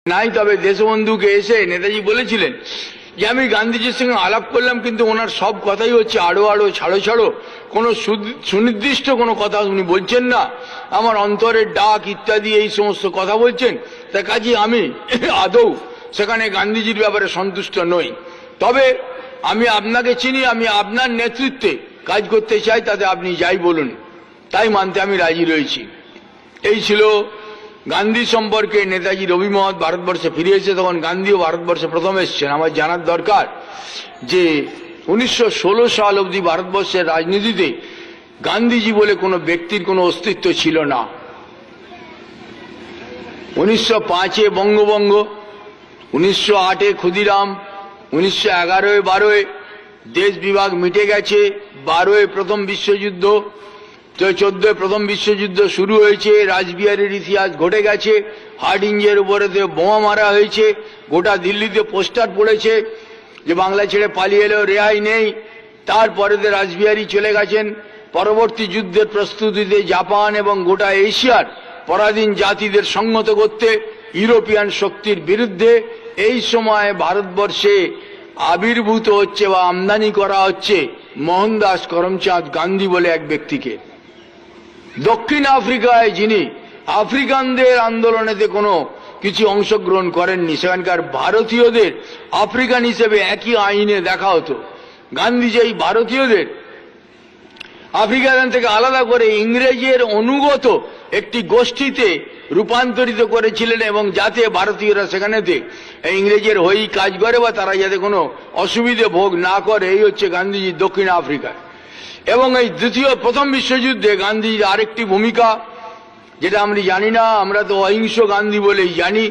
নাই। তবে দেশবন্ধুকে এসে নেতাজি বলেছিলেন যে আমি গান্ধীজির সঙ্গে আলাপ করলাম, কিন্তু ওনার সব কথাই হচ্ছে আড়ো আড়ো ছাড়ো ছাড়ো, কোনো সুনির্দিষ্ট কোনো কথা উনি বলছেন না, আমার অন্তরের ডাক ইত্যাদি এই সমস্ত কথা বলছেন। তাই কাজে আমি আদৌ সেখানে গান্ধীজির ব্যাপারে সন্তুষ্ট নই। তবে আমি আপনাকে চিনি, আমি আপনার নেতৃত্বে কাজ করতে চাই, তাতে আপনি যাই বলুন তাই মানতে আমি রাজি রয়েছি। এই ছিল গান্ধী সম্পর্কে নেতাজির অভিমত। ভারতবর্ষে ফিরে এসে তখন গান্ধীও ভারতবর্ষে প্রথম এসছেন। আমার জানার দরকার যে 1916 সাল অবধি ভারতবর্ষের রাজনীতিতে গান্ধীজি বলে কোনো ব্যক্তির কোনো অস্তিত্ব ছিল না। 1905-এ বঙ্গভঙ্গ, 1908-এ ক্ষুদিরাম, 1911-এ 12-এ দেশ বিভাগ মিটে গেছে, 12-এ প্রথম বিশ্বযুদ্ধ, 14-এ প্রথম বিশ্বযুদ্ধ শুরু হয়েছে, রাসবিহারীর ইতিহাস ঘটে গেছে, হার্ডিঞ্জের উপরে বোমা মারা হয়েছে, গোটা দিল্লিতে পোস্টার পড়েছে যে বাংলা ছেড়ে পালিয়ে এলেও রেহাই নেই। তারপরে রাসবিহারী চলে গেছেন। পরবর্তী যুদ্ধের প্রস্তুতিতে জাপান এবং গোটা এশিয়ার পরাধীন জাতিদের সংহত করতে ইউরোপিয়ান শক্তির বিরুদ্ধে এই সময় ভারতবর্ষে আবির্ভূত হচ্ছে বা আমদানি করা হচ্ছে মোহনদাস করমচাঁদ গান্ধী বলে এক ব্যক্তিকে। দক্ষিণ আফ্রিকায় যিনি আফ্রিকানদের আন্দোলনেতে কোনো কিছু অংশগ্রহণ করেননি, সেখানকার ভারতীয়দের আফ্রিকান হিসেবে একই আইনে দেখা হতো। গান্ধীজি এই ভারতীয়দের আফ্রিকান থেকে আলাদা করে ইংরেজের অনুগত একটি গোষ্ঠীতে রূপান্তরিত করেছিলেন, এবং যাতে ভারতীয়রা সেখানেতে ইংরেজের হয়েই কাজ করে বা তারা যাতে কোনো অসুবিধে ভোগ না করে, এই হচ্ছে গান্ধীজি দক্ষিণ আফ্রিকায়। এবং এই প্রথম বিশ্বযুদ্ধে গান্ধীজির আরেকটি ভূমিকা, যেটা আমরা জানি না, আমরা তো অহিংস গান্ধী বলেই জানি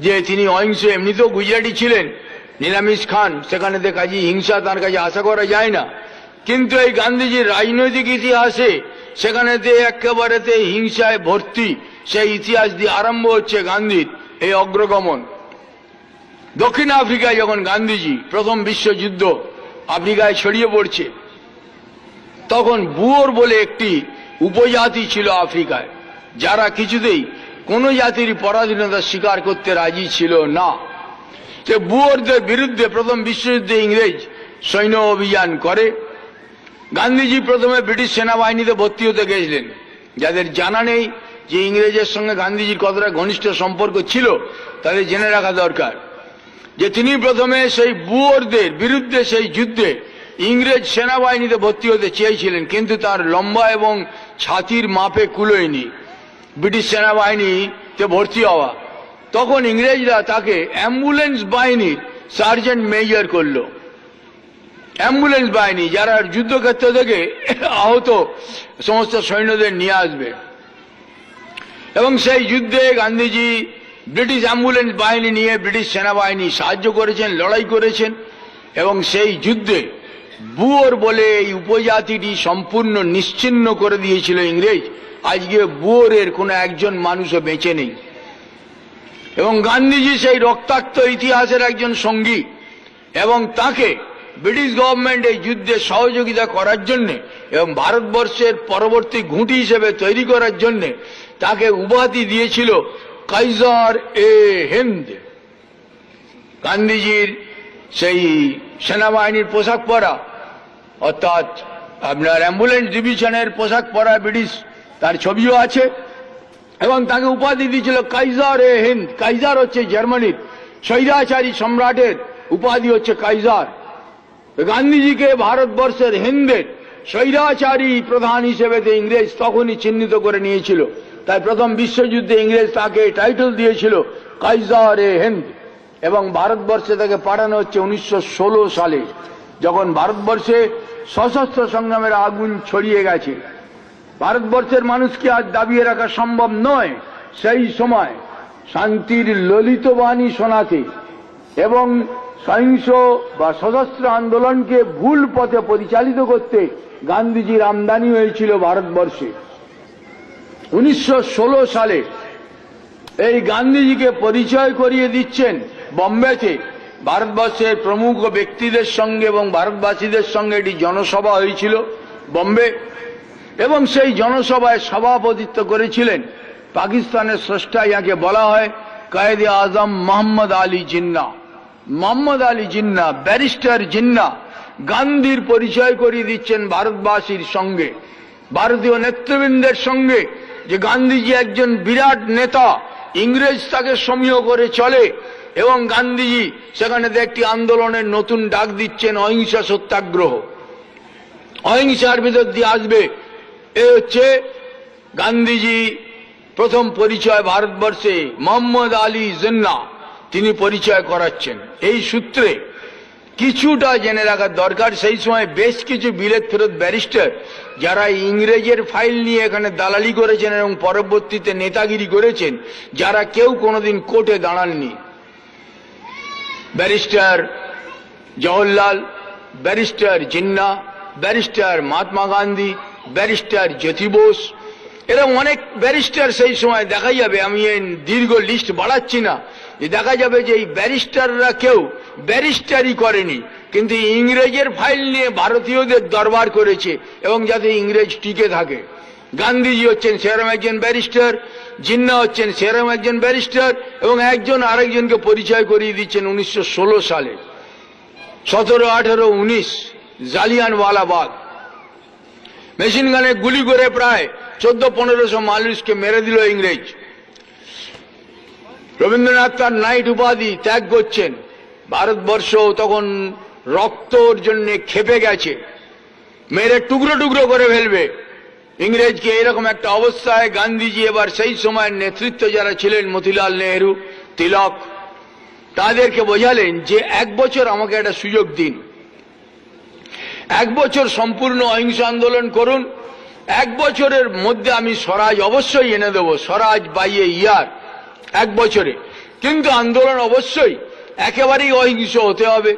যে তিনি অহিংস। এমনিতেও গুজরাটি ছিলেন, নিরামিষ খান, সেখানেতে কাজে হিংসা তার কাছে আশা করা যায় না। কিন্তু এই গান্ধীজির রাজনৈতিক ইতিহাসে সেখানেতে একেবারেতে হিংসায় ভর্তি। সেই ইতিহাস দিয়ে আরম্ভ হচ্ছে গান্ধীর এই অগ্রগমন। দক্ষিণ আফ্রিকায় যখন গান্ধীজি প্রথম বিশ্বযুদ্ধ আফ্রিকায় ছড়িয়ে পড়ছে, তখন বুয়োর বলে একটি উপজাতি ছিল আফ্রিকায়, যারা কিছুতেই কোনো জাতির পরাধীনতা স্বীকার করতে রাজি ছিল না। সে বুয়োরদের বিরুদ্ধে প্রথম বিশ্বযুদ্ধে ইংরেজ সৈন্য অভিযান করে। গান্ধীজি প্রথমে ব্রিটিশ সেনাবাহিনীতে ভর্তি হতে গেছিলেন। যাদের জানা নেই যে ইংরেজের সঙ্গে গান্ধীজির কতটা ঘনিষ্ঠ সম্পর্ক ছিল, তাদের জেনে রাখা দরকার যে তিনি প্রথমে সেই বুয়োরদের বিরুদ্ধে সেই যুদ্ধে ইংরেজ সেনাবাহিনীতে ভর্তি হতে চেয়েছিলেন, কিন্তু তার লম্বা এবং ছাতির মাপে কুলোয়নি ব্রিটিশ সেনাবাহিনীতে ভর্তি হওয়া। তখন ইংরেজরা তাকে অ্যাম্বুলেন্স বাহিনীর সার্জেন্ট মেজর করলো। অ্যাম্বুলেন্স বাহিনী যারা যুদ্ধক্ষেত্র থেকে আহত সমস্ত সৈন্যদের নিয়ে আসবে। এবং সেই যুদ্ধে গান্ধীজি ব্রিটিশ অ্যাম্বুলেন্স বাহিনী নিয়ে ব্রিটিশ সেনাবাহিনী সাহায্য করেছেন, লড়াই করেছেন। এবং সেই যুদ্ধে বুয়োর বলে এই উপজাতিটি সম্পূর্ণ নিশ্চিহ্ন করে দিয়েছিল ইংরেজ। আজকে বুয়োরের কোনো একজন মানুষও বেঁচে নেই। এবং গান্ধীজি সেই রক্তাক্ত ইতিহাসের একজন সঙ্গী, এবং তাকে ব্রিটিশ গভর্নমেন্ট এই যুদ্ধে সহযোগিতা করার জন্য এবং ভারতবর্ষের পরবর্তী ঘুঁটি হিসেবে তৈরি করার জন্য তাকে উপাধি দিয়েছিল কাইজার এ হিন্দ। গান্ধীজির সেই সেনাবাহিনীর পোশাক পরা, অর্থাৎ আপনার অ্যাম্বুলেন্স ডিভিশনের পোশাক পরা ব্রিটিশ, তার ছবিও আছে। এবং তাকে উপাধি দিয়েছিল কাইজার এ হিন্দ। কাইজার হচ্ছে জার্মানির স্বৈরাচারী সম্রাটের উপাধি হচ্ছে কাইজার। গান্ধীজিকে ভারতবর্ষের হিন্দের স্বৈরাচারী প্রধান হিসেবে ইংরেজ তখনই চিহ্নিত করে নিয়েছিল। তাই প্রথম বিশ্বযুদ্ধে ইংরেজ তাকে টাইটেল দিয়েছিল কাইজার এ হিন্দ। এবং ভারতবর্ষে তাকে পাঠানো হচ্ছে 1916 সালে, যখন ভারতবর্ষে সশস্ত্র সংগ্রামের আগুন ছড়িয়ে গেছে। ভারতবর্ষের মানুষকে আজ দাবিয়ে রাখা সম্ভব নয়। সেই সময় শান্তির ললিত বাণী শোনাতে এবং সহিংস বা সশস্ত্র আন্দোলনকে ভুল পথে পরিচালিত করতে গান্ধীজির আমদানি হয়েছিল ভারতবর্ষে। 1916 সালে এই গান্ধীজিকে পরিচয় করিয়ে দিচ্ছেন বোম্বেতে ভারতবর্ষের প্রমুখ ব্যক্তিদের সঙ্গে, এবং ভারতবাসীদের সঙ্গে একটি জনসভা হয়েছিল বোম্বে। এবং সেই জনসভায় সভাপতিত্ব করেছিলেন পাকিস্তানের স্রষ্টা, যাকে বলা হয় কায়েদে আজম মোহাম্মদ আলী জিন্না। মোহাম্মদ আলী জিন্না, ব্যারিস্টার জিন্না গান্ধীর পরিচয় করিয়ে দিচ্ছেন ভারতবাসীর সঙ্গে, ভারতীয় নেতৃবৃন্দের সঙ্গে, যে গান্ধীজি একজন বিরাট নেতা, ইংরেজ তাকে সমীহ করে চলে এবং গান্ধীজি সেখানে একটি আন্দোলনের নতুন ডাক দিচ্ছেন, অহিংসা সত্যাগ্রহ, অহিংসার ভিতর দিয়ে আসবে। এ হচ্ছে গান্ধীজি প্রথম পরিচয় ভারতবর্ষে মোহাম্মদ আলী জিন্না তিনি পরিচয় করাচ্ছেন। এই সূত্রে কিছুটা জেনে রাখার দরকার, সেই সময় বেশ কিছু বিলেত ফেরত ব্যারিস্টার যারা ইংরেজের ফাইল নিয়ে এখানে দালালি করেছেন এবং পরবর্তীতে নেতাগিরি করেছেন, যারা কেউ কোনোদিন কোর্টে দাঁড়াননি। Barrister Jawaharlal, barrister Jinnah, barrister Mahatma Gandhi, barrister Jyoti Bose, এরকম অনেক ব্যারিস্টার সেই সময় দেখা যাবে। আমি এই দীর্ঘ লিস্ট বাড়াচ্ছি না, যে দেখা যাবে যে এই ব্যারিস্টাররা কেউ ব্যারিস্টারই করেনি, কিন্তু ইংরেজের ফাইল নিয়ে ভারতীয়দের দরবার করেছে এবং যাতে ইংরেজ টিকে থাকে। গান্ধীজি হচ্ছেন সেরকম একজন ব্যারিস্টার, জিন্না হচ্ছেন সেরকম একজন ব্যারিস্টার, এবং একজন আরেকজনকে পরিচয় করিয়ে দিচ্ছেন 1916 সালে, 17, 18, 19 জালিয়ানওয়ালাবাগ মেশিন গানে গুলি করে প্রায় 1400-1500 মানুষকে মেরে দিল ইংরেজ। রবীন্দ্রনাথ তার নাইট উপাধি ত্যাগ করছেন। ভারতবর্ষ তখন রক্তর জন্য খেপে গেছে, মেরে টুকরো টুকরো করে ফেলবে ইংরেজকে। এরকম একটা অবস্থায় গান্ধীজি এবার সেই সময়ের নেতৃত্ব যারা ছিলেন, মতিলাল নেহেরু, তিলক, তাদেরকে বোঝালেন যে 1 বছর আমাকে একটা সুযোগ দিন, 1 বছর সম্পূর্ণ অহিংস আন্দোলন করুন, 1 বছরের মধ্যে আমি স্বরাজ অবশ্যই এনে দেব, স্বরাজ বাই এ ইয়ার, 1 বছরে। কিন্তু আন্দোলন অবশ্যই একেবারেই অহিংস হতে হবে।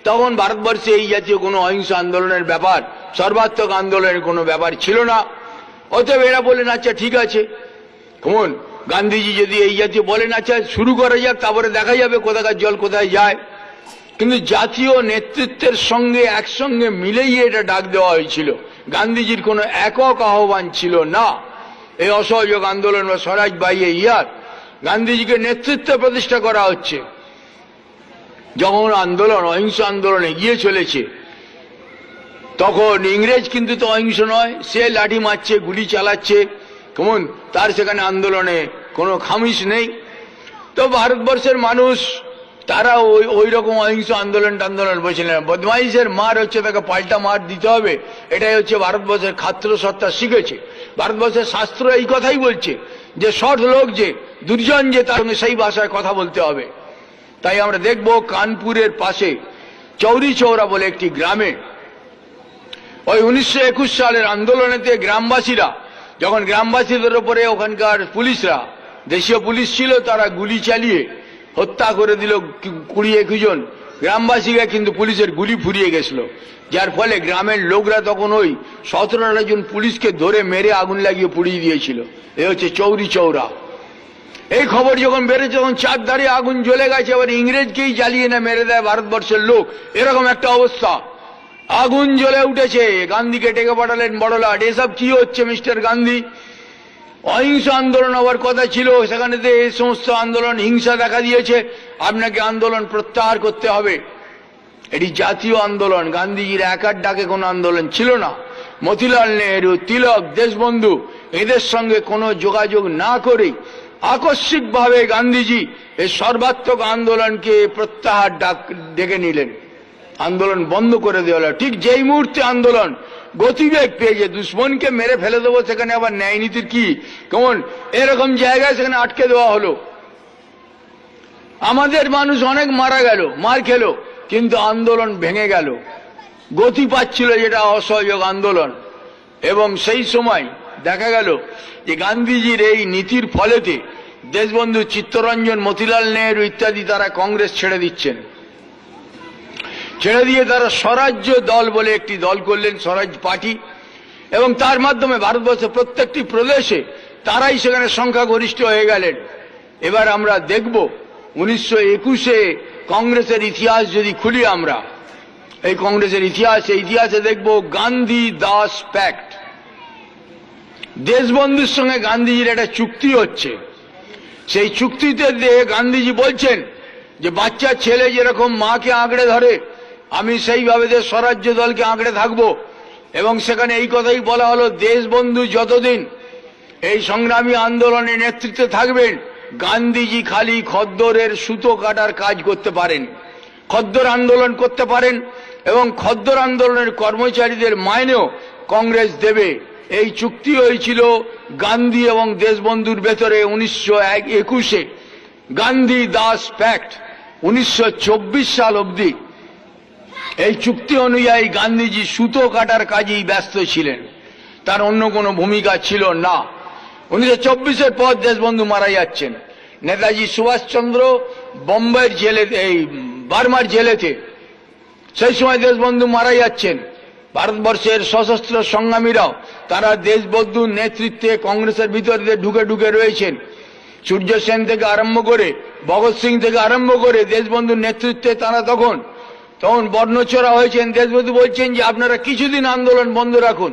তখন ভারতবর্ষে এই জাতীয় কোনো অহিংস আন্দোলনের ব্যাপার, সর্বাত্মক আন্দোলনের কোনো ব্যাপার ছিল না। অতএব এরা বলেন আচ্ছা ঠিক আছে, কেমন গান্ধীজি যদি এই জাতীয় বলেন আচ্ছা শুরু করা যাক, তারপরে দেখা যাবে কোথাকার জল কোথায় যায়। কিন্তু জাতীয় নেতৃত্বের সঙ্গে একসঙ্গে মিলেই এটা ডাক দেওয়া হয়েছিল, গান্ধীজির কোনো একক আহ্বান ছিল না। এই অসহযোগ আন্দোলন বা স্বরাজ বাই এ ইয়ার গান্ধীজিকে নেতৃত্ব প্রতিষ্ঠা করা হচ্ছে। যখন আন্দোলন অহিংস আন্দোলনে গিয়ে চলেছে, তখন ইংরেজ কিন্তু তো অহিংস নয়, সে লাঠি মারছে, গুলি চালাচ্ছে, কেমন তার সেখানে আন্দোলনে কোনো খামিশ নেই। তো ভারতবর্ষের মানুষ তারা ওই রকম অহিংস আন্দোলন বলছিলেন। বদমাইশের মার হচ্ছে তাকে পাল্টা মার দিতে হবে, এটাই হচ্ছে ভারতবর্ষের ছাত্র সত্তা শিখেছে। ভারতবর্ষের শাস্ত্র এই কথাই বলছে যে সৎ লোক যে, দুর্জন যে, তার সঙ্গে সেই ভাষায় কথা বলতে হবে। তাই আমরা দেখব কানপুরের পাশে চৌরি চৌরা বলে একটি গ্রামে ওই 1921 সালের আন্দোলনেতে গ্রামবাসীরা, যখন গ্রামবাসীদের উপরে ওখানকার পুলিশরা, দেশীয় পুলিশ ছিল, তারা গুলি চালিয়ে হত্যা করে দিল 20-21 জন গ্রামবাসীকে, কিন্তু পুলিশের গুলি ফুরিয়ে গেছিল, যার ফলে গ্রামের লোকরা তখন ওই 17-18 জন পুলিশকে ধরে মেরে আগুন লাগিয়ে পুড়িয়ে দিয়েছিল। এ হচ্ছে চৌরি চৌরা। এই খবর যখন বেড়েছে তখন চারধারে আগুন জ্বলে গেছে, এবার ইংরেজকেই জ্বালিয়ে না মেরে দেয় ভারতবর্ষের লোক, এরকম একটা অবস্থা। আগুন জ্বলে উঠেছে, গান্ধীকে ডেকে পাঠালেন বড়লাট। এসব কি হচ্ছে মিস্টার গান্ধী? অহিংস আন্দোলন হওয়ার কথা ছিল, সেখানে এই সমস্ত আন্দোলন হিংসা দেখা দিয়েছে, আপনাকে আন্দোলন প্রত্যাহার করতে হবে। এটি জাতীয় আন্দোলন, গান্ধীজির একার ডাকে কোনো আন্দোলন ছিল না। মতিলাল নেহেরু, তিলক, দেশবন্ধু এদের সঙ্গে কোনো যোগাযোগ না করে আকস্মিকভাবে গান্ধীজি এই সর্বাত্মক আন্দোলনকে প্রত্যাহার ডেকে নিলেন, আন্দোলন বন্ধ করে দেওয়া হলো। ঠিক যেই মুহূর্তে আন্দোলন গতিবেগ পেয়েছে, দুশ্মনকে মেরে ফেলে দেবো, সেখানে আবার ন্যায় নীতির কি কেমন এরকম জায়গায় সেখানে আটকে দেওয়া হলো। আমাদের মানুষ অনেক মারা গেল, মার খেলো, কিন্তু আন্দোলন ভেঙে গেল, গতি পাচ্ছিল যেটা অসহযোগ আন্দোলন। এবং সেই সময় দেখা গেল যে গান্ধীজির এই নীতির ফলেতে দেশবন্ধু, চিত্তরঞ্জন, মতিলাল নেহেরু ইত্যাদি তারা কংগ্রেস ছেড়ে দিচ্ছেন, ছেড়ে দিয়ে তারা স্বরাজ্য দল বলে একটি দল করলেন, স্বরাজ পার্টি, এবং তার মাধ্যমে ভারতবর্ষের প্রত্যেকটি প্রদেশে তারাই সেখানে সংখ্যাগরিষ্ঠ হয়ে গেলেন। এবার আমরা দেখব 1921-এ কংগ্রেসের ইতিহাস যদি খুলি আমরা, এই কংগ্রেসের ইতিহাসে দেখব গান্ধী দাস প্যাক্ট। দেশবন্ধুর সঙ্গে গান্ধীজির একটা চুক্তি হচ্ছে সেই চুক্তিতে গান্ধীজি বলছেন যে বাচ্চা ছেলে যেরকম মাকে আঁকড়ে ধরে আমি সেইভাবে দেশ স্বরাজ্য দলকে আঁকড়ে থাকবো। এবং সেখানে এই কথাই বলা হলো, দেশবন্ধু যতদিন এই সংগ্রামী আন্দোলনে নেতৃত্বে থাকবেন, গান্ধীজি খালি খদ্দরের সুতো কাটার কাজ করতে পারেন, খদ্দর আন্দোলন করতে পারেন এবং খদ্দর আন্দোলনের কর্মচারীদের মাইনেও কংগ্রেস দেবে। এই চুক্তি হয়েছিল গান্ধী এবং দেশবন্ধুর ভেতরে 1921-এ গান্ধী দাস প্যাক্ট। 1924 সাল অবধি এই চুক্তি অনুযায়ী গান্ধীজি সুতো কাটার কাজেই ব্যস্ত ছিলেন, তার অন্য কোনো ভূমিকা ছিল না। 1924-এর পর দেশবন্ধু মারা যাচ্ছেন। নেতাজি সুভাষচন্দ্র বোম্বাইয়ের জেলেতে, এই বার্মার জেলেতে, সেই সময় দেশবন্ধু মারা যাচ্ছেন। ভারতবর্ষের সশস্ত্র সংগ্রামীরাও তারা দেশবন্ধুর নেতৃত্বে কংগ্রেসের ভিতরে ঢুকে ঢুকে রয়েছেন। সূর্য সেন থেকে আরম্ভ করে, ভগৎ সিং থেকে আরম্ভ করে দেশবন্ধুর নেতৃত্বে তারা তখন বর্ণচোরা হয়েছেন। দেশবন্ধু বলছেন যে আপনারা কিছুদিন আন্দোলন বন্ধ রাখুন,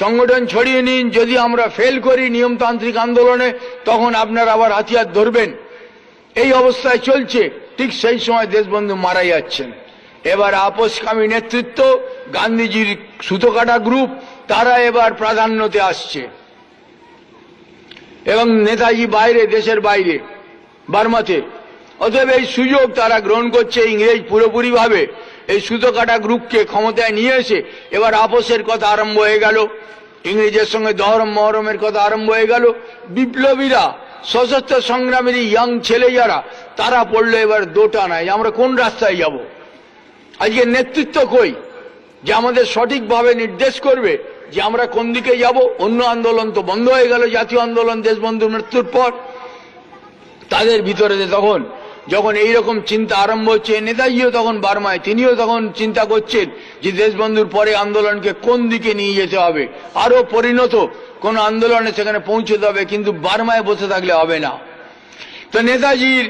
সংগঠন ছড়িয়ে নিন, যদি আমরা ফেল করি নিয়মতান্ত্রিক আন্দোলনে তখন আপনারা আবার হাতিয়ার ধরবেন। এই অবস্থায় চলছে, ঠিক সেই সময় দেশবন্ধু মারা যাচ্ছেন। এবার আপোষকামী নেতৃত্ব, গান্ধীজির সুতোকাটা গ্রুপ, তারা এবার প্রাধান্যতে আসছে এবং নেতাজি বাইরে, দেশের বাইরে বার্মাতে। অতএব এই সুযোগ তারা গ্রহণ করছে। ইংরেজ পুরোপুরি ভাবে এই সুতোকাটা গ্রুপকে ক্ষমতায় নিয়ে এসে এবার আপোষের কথা আরম্ভ হয়ে গেল, ইংরেজের সঙ্গে দহরম মহরমের কথা আরম্ভ হয়ে গেল। বিপ্লবীরা, সশস্ত্র সংগ্রামের ইয়াং ছেলে যারা, তারা পড়লো এবার দোটানায়, আমরা কোন রাস্তায় যাব। আজকে নেতৃত্ব কই যে আমাদের সঠিকভাবে নির্দেশ করবে যে আমরা কোন দিকে যাব। অন্য আন্দোলন তো বন্ধ হয়ে গেল, জাতীয় আন্দোলন দেশবন্ধুর মৃত্যুর পর। তাদের ভিতরে তখন যখন এইরকম চিন্তা আরম্ভ হচ্ছে, নেতাজিও তখন বার্মায়, তিনিও তখন চিন্তা করছেন যে দেশবন্ধুর পরে আন্দোলনকে কোন দিকে নিয়ে যেতে হবে, আরো পরিণত কোন আন্দোলনে সেখানে পৌঁছতে হবে, কিন্তু বার্মায় বসে থাকলে হবে না। তো নেতাজির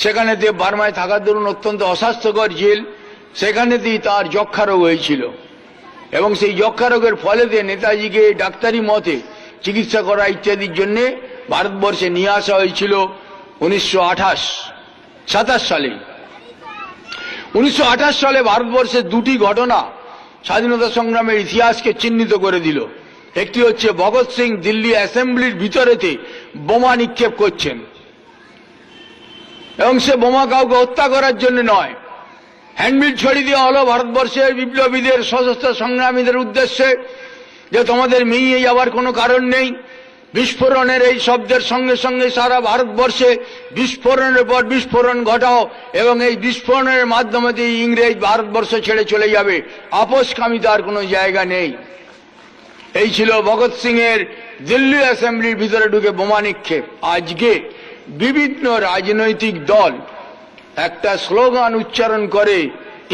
সেখানেতে বার্মায় থাকার দরুন অত্যন্ত অস্বাস্থ্যকর জেল, সেখানেতেই তার যক্ষা রোগ হয়েছিল এবং সেই যক্ষা রোগের ফলেতে নেতাজিকে ডাক্তারি মতে চিকিৎসা করা ইত্যাদির জন্য ভারতবর্ষে নিয়ে আসা হয়েছিল 1927 সালে। 1928 সালে ভারতবর্ষের দুটি ঘটনা স্বাধীনতা সংগ্রামের ইতিহাসকে চিহ্নিত করে দিল। একটি হচ্ছে ভগৎ সিং দিল্লি অ্যাসেম্বলির ভিতরেতে বোমা নিক্ষেপ করছেন এবং সে বোমা কাউকে হত্যা করার জন্য নয়, হ্যান্ডবিল ছড়িয়ে দেওয়া হলো ভারতবর্ষের বিপ্লবীদের, সশস্ত্র সংগ্রামীদের উদ্দেশ্যে যে তোমাদের মিলিয়ে যাওয়ার কোনো কারণ নেই। বিস্ফোরণের এই শব্দের সঙ্গে সঙ্গে সারা ভারতবর্ষে বিস্ফোরণের পর বিস্ফোরণ ঘটাও এবং এই বিস্ফোরণের মাধ্যমে ইংরেজ ভারতবর্ষ ছেড়ে চলে যাবে, আপোষকামিতার কোনো জায়গা নেই। এই ছিল ভগৎ সিং এর দিল্লি অ্যাসেম্বলির ভিতরে ঢুকে বোমা নিক্ষেপ। আজকে বিভিন্ন রাজনৈতিক দল একটা স্লোগান উচ্চারণ করে,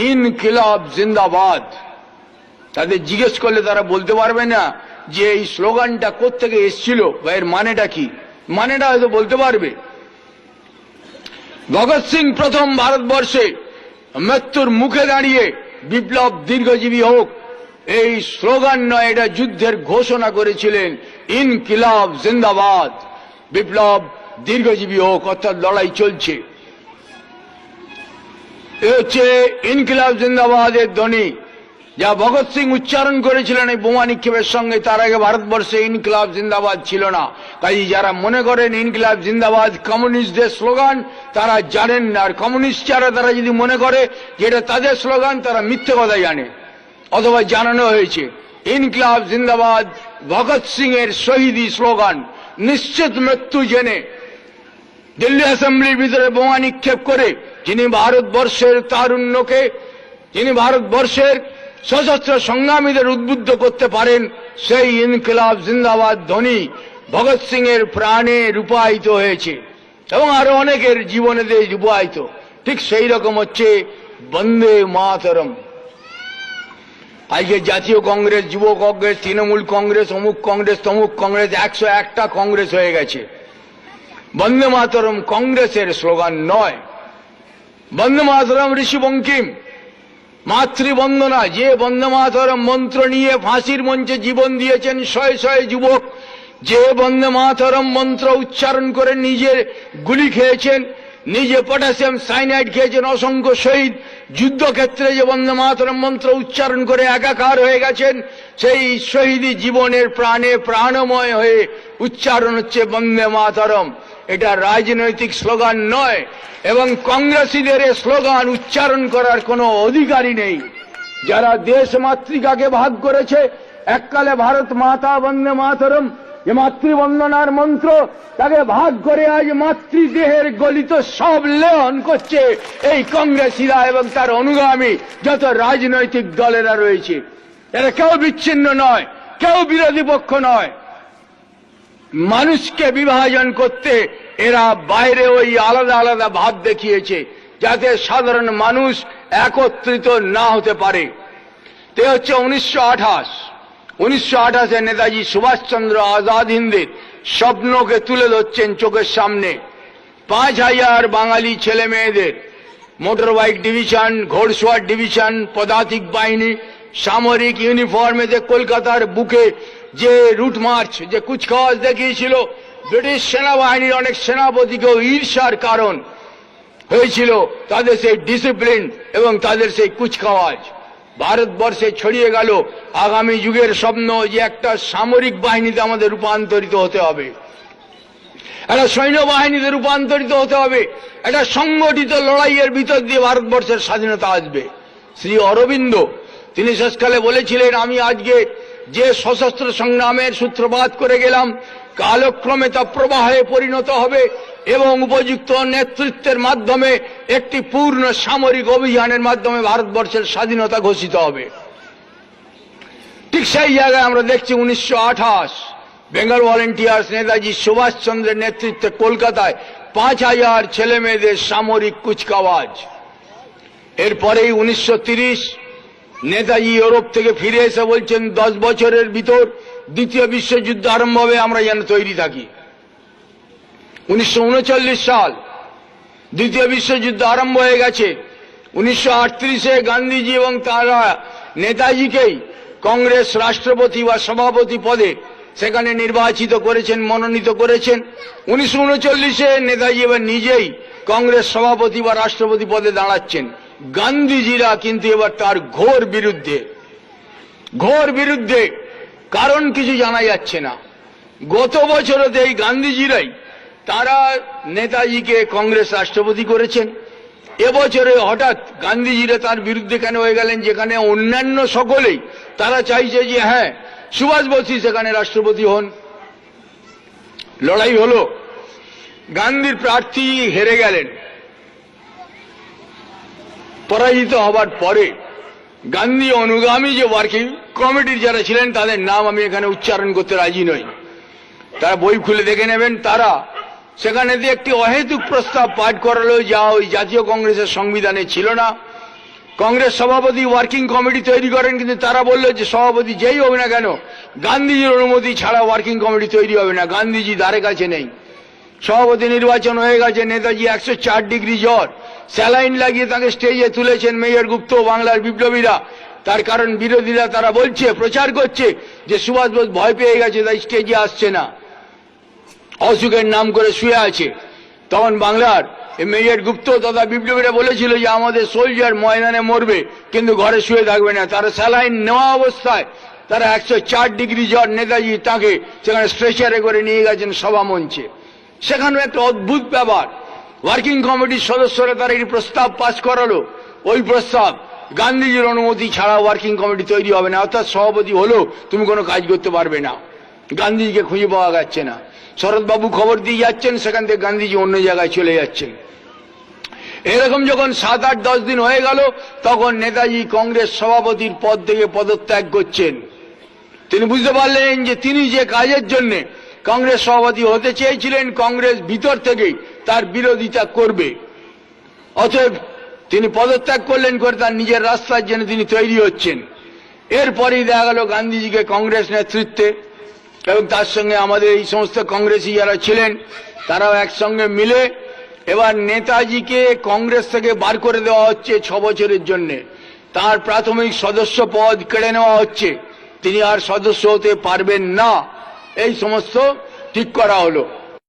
ইনকিলাব জিন্দাবাদ। তাদের জিজ্ঞেস করলে তারা বলতে পারবে না যে এই স্লোগানটা কোত্থেকে এসেছিল বা এর মানেটা কি, মানেটা হয়তো বলতে পারবে। ভগৎ সিং প্রথম ভারতবর্ষে মৃত্যুর মুখে দাঁড়িয়ে বিপ্লব দীর্ঘজীবী হোক এই স্লোগান নয়, এটা যুদ্ধের ঘোষণা করেছিলেন, ইনকিলাব জিন্দাবাদ, বিপ্লব দীর্ঘজীবী হোক, অর্থাৎ লড়াই চলছে। এ হচ্ছে ইনকিলাব জিন্দাবাদের ধ্বনি যা ভগৎ সিং উচ্চারণ করেছিলেন এই বোমা নিক্ষেপের সঙ্গে। তার আগে ভারতবর্ষে ইনকিলাব জিন্দাবাদ ছিল না। তাই যারা মনে করেন ইনকিলাব জিন্দাবাদ কমিউনিস্টদের স্লোগান, তারা জানেন না। আর কমিউনিস্ট যারা, তারা যদি মনে করে যে এটা তাদের স্লোগান, তারা মিথ্যে কথা জানে অথবা জানানো হয়েছে। ইনকিলাব জিন্দাবাদ ভগৎ সিং এর শহীদি স্লোগান। নিশ্চিত মৃত্যু জেনে দিল্লি অ্যাসেম্বলির ভিতরে বোমা নিক্ষেপ করে যিনি ভারতবর্ষের তারুণ্যকে, যিনি ভারতবর্ষের সশস্ত্র সংগ্রামীদের উদ্বুদ্ধ করতে পারেন, সেই ইনকিলাব জিন্দাবাদ ধ্বনি ভগৎ সিং এর প্রাণে রূপায়িত হয়েছে এবং আরো অনেকের জীবনে রূপায়িত। ঠিক সেই রকম হচ্ছে বন্দে মাতরম। আজকে জাতীয় কংগ্রেস, যুব কংগ্রেস, তৃণমূল কংগ্রেস, অমুক কংগ্রেস, তমুক কংগ্রেস, 101টা কংগ্রেস হয়ে গেছে। বন্দে মাতরম কংগ্রেসের স্লোগান নয়। বন্দে মাতরম ঋষি বঙ্কিম, মাতৃবন্দনা। যে বন্দে মাতরম মন্ত্র নিয়ে ফাঁসির মঞ্চে জীবন দিয়েছেন শয়ে শয়ে যুবক, যে বন্দে মাতরম মন্ত্র উচ্চারণ করে নিজে গুলি খেয়েছেন, নিজে পটাশিয়াম সাইনাইড খেয়েছেন, অসংখ্য শহীদ যুদ্ধক্ষেত্রে যে বন্দে মাতরম মন্ত্র উচ্চারণ করে একাকার হয়ে গেছেন, সেই শহীদী জীবনের প্রাণে প্রাণময় হয়ে উচ্চারণ হচ্ছে বন্দে মাতরম। এটা রাজনৈতিক স্লোগান নয়, এবং কংগ্রেসীদের এই স্লোগান উচ্চারণ করার কোনো অধিকারই নেই। যারা দেশ মাতৃকাকে ভাগ করেছে, এককালে ভারত মাতা বন্দে মাতরম যে মাতৃবন্দনার মন্ত্র, তাকে ভাগ করে আজ মাতৃদেহের গলিত সব লেহন করছে এই কংগ্রেসীরা এবং তার অনুগামী যত রাজনৈতিক দলেরা রয়েছে। এরা কেউ বিচ্ছিন্ন নয়, কেউ বিরোধী পক্ষ নয়। মানুষকে বিভাজন করতে এরা বাইরে ওই আলাদা আলাদা ভাব দেখিয়েছে, যাতে সাধারণ মানুষ একত্রিত না হতে পারে। তে হচ্ছে 1928 নেতাজি সুভাষচন্দ্র আজাদ হিন্দের স্বপ্নকে তুলে ধরছেন চোখের সামনে। 5000 বাঙালি ছেলে মেয়েদের মোটর বাইক ডিভিশন, ঘোড়সওয়ার ডিভিশন, পদাতিক বাহিনী, সামরিক ইউনিফর্মেতে কলকাতার বুকে যে রুট মার্চ, যে কুচকাওয়াজ দেখিয়েছিল, ব্রিটিশ সেনাবাহিনীর অনেক সেনাপতিকেও ঈর্ষার কারণ হয়েছিল তাদের সেই ডিসিপ্লিন এবং তাদের সেই কুচকাওয়াজ। ভারতবর্ষে ছড়িয়ে গেল আগামী যুগের স্বপ্ন যে একটা সামরিক বাহিনীতে আমাদের রূপান্তরিত হতে হবে, একটা সৈন্যবাহিনীতে রূপান্তরিত হতে হবে, একটা সংগঠিত লড়াইয়ের ভিতর দিয়ে ভারতবর্ষের স্বাধীনতা আসবে। শ্রী অরবিন্দ তিনি শেষকালে বলেছিলেন, আমি আজকে যে সশস্ত্র সংগ্রামের সূত্রপাত করে গেলাম, কালক্রমে তা প্রবাহে পরিণত হবে এবং উপযুক্ত নেতৃত্বের মাধ্যমে একটি পূর্ণ সামরিক অভিযানের মাধ্যমে ভারতবর্ষের স্বাধীনতা ঘোষিত হবে। ঠিক সেই জায়গায় আমরা দেখছি 1928 বেঙ্গল ভলেন্টিয়ার্স নেতাজি সুভাষচন্দ্রের নেতৃত্বে কলকাতায় 5000 ছেলে মেয়েদের সামরিক কুচকাওয়াজ। এরপরেই 1930 নেতাজি ইউরোপ থেকে ফিরে এসে বলছেন 10 বছরের ভিতর দ্বিতীয় বিশ্বযুদ্ধ আরম্ভ হবে, আমরা যেন তৈরি থাকি। 1939 সাল দ্বিতীয় বিশ্বযুদ্ধ আরম্ভ হয়ে গেছে। 1938 গান্ধীজি এবং তারা নেতাজিকেই কংগ্রেস রাষ্ট্রপতি বা সভাপতি পদে সেখানে নির্বাচিত করেছেন, মনোনীত করেছেন। 1939 নেতাজি এবার নিজেই কংগ্রেস সভাপতি বা রাষ্ট্রপতি পদে দাঁড়াচ্ছেন। গান্ধীজিরা কিন্তু এবার তার ঘোর বিরুদ্ধে, কারণ কিছু জানা যাচ্ছে না। গত বছরও এই গান্ধীজিরাই তারা নেতাজিকে কংগ্রেস রাষ্ট্রপতি করেছেন। এবছরে হঠাৎ গান্ধীজিরা তার বিরুদ্ধে কেন হয়ে গেলেন, যেখানে অন্যান্য সকলেই তারা চাইছে যে হ্যাঁ সুভাষ বসু সেখানে রাষ্ট্রপতি হন। লড়াই হলো, গান্ধীর প্রার্থী হেরে গেলেন। পরাজিত হবার পরে গান্ধী অনুগামী যে ওয়ার্কিং কমিটির যারা ছিলেন তাদের নাম আমি এখানে উচ্চারণ করতে রাজি নই, তারা বই খুলে দেখে নেবেন। তারা সেখানে দিয়ে একটি অহেতুক প্রস্তাব পাঠ করালো যা ওই জাতীয় কংগ্রেসের সংবিধানে ছিল না। কংগ্রেস সভাপতি ওয়ার্কিং কমিটি তৈরি করেন, কিন্তু তারা বলল যে সভাপতি যেই হবে না কেন গান্ধীজির অনুমতি ছাড়া ওয়ার্কিং কমিটি তৈরি হবে না। গান্ধীজি ধারে কাছে নেই। সভাপতি নির্বাচন হয়ে গেছে। নেতাজি 104 ডিগ্রি জ্বর, স্যালাইন লাগিয়ে তাকে স্টেজে তুলেছেন মেয়র গুপ্ত, বাংলার বিপ্লবীরা। তার কারণ বিরোধীরা তারা বলছে, প্রচার করছে যে সুভাষ বোস ভয় পেয়ে গেছে তাই স্টেজে আসছে না, অসুখের নাম করে শুয়ে আছে। তখন বাংলার মেয়র গুপ্ত তথা বিপ্লবীরা বলেছিল যে আমাদের সোলজার ময়দানে মরবে কিন্তু ঘরে শুয়ে থাকবে না। তারা স্যালাইন নেওয়া অবস্থায় তারা 104 ডিগ্রি জ্বর, নেতাজি তাকে সেখানে স্ট্রেচারে করে নিয়ে গেছেন সভা মঞ্চে। সেখানেও একটা অদ্ভুত ব্যাপার, ওয়ার্কিং কমিটির সদস্যরা তারা এই প্রস্তাব পাস করালো। ওই প্রস্তাব গান্ধীজির অনুমতি ছাড়া ওয়ার্কিং কমিটি তৈরি হবে না, অর্থাৎ সভাপতি হলেও তুমি কোনো কাজ করতে পারবে না। গান্ধীজিকে খুঁজে পাওয়া যাচ্ছে না। শরৎবাবু খবর দিয়ে যাচ্ছেন, সেখান থেকে গান্ধীজি অন্য জায়গায় চলে যাচ্ছেন। এরকম যখন 7-8-10 দিন হয়ে গেল, তখন নেতাজি কংগ্রেস সভাপতির পদ থেকে পদত্যাগ করছেন। তিনি বুঝতে পারলেন যে তিনি যে কাজের জন্য কংগ্রেস সভাপতি হতে চেয়েছিলেন, কংগ্রেস ভিতর থেকেই তার বিরোধিতা করবে। অতএব তিনি পদত্যাগ করলেন, করে তার নিজের রাস্তার জন্য তিনি তৈরি হচ্ছেন। এরপরেই দেখা গেল গান্ধীজিকে কংগ্রেস নেতৃত্বে এবং তার সঙ্গে আমাদের এই সমস্ত কংগ্রেসী যারা ছিলেন তারাও একসঙ্গে মিলে এবার নেতাজিকে কংগ্রেস থেকে বার করে দেওয়া হচ্ছে 6 বছরের জন্য। তার প্রাথমিক সদস্য পদ কেড়ে নেওয়া হচ্ছে, তিনি আর সদস্য হতে পারবেন না। এই সমস্ত ঠিক করা হলো।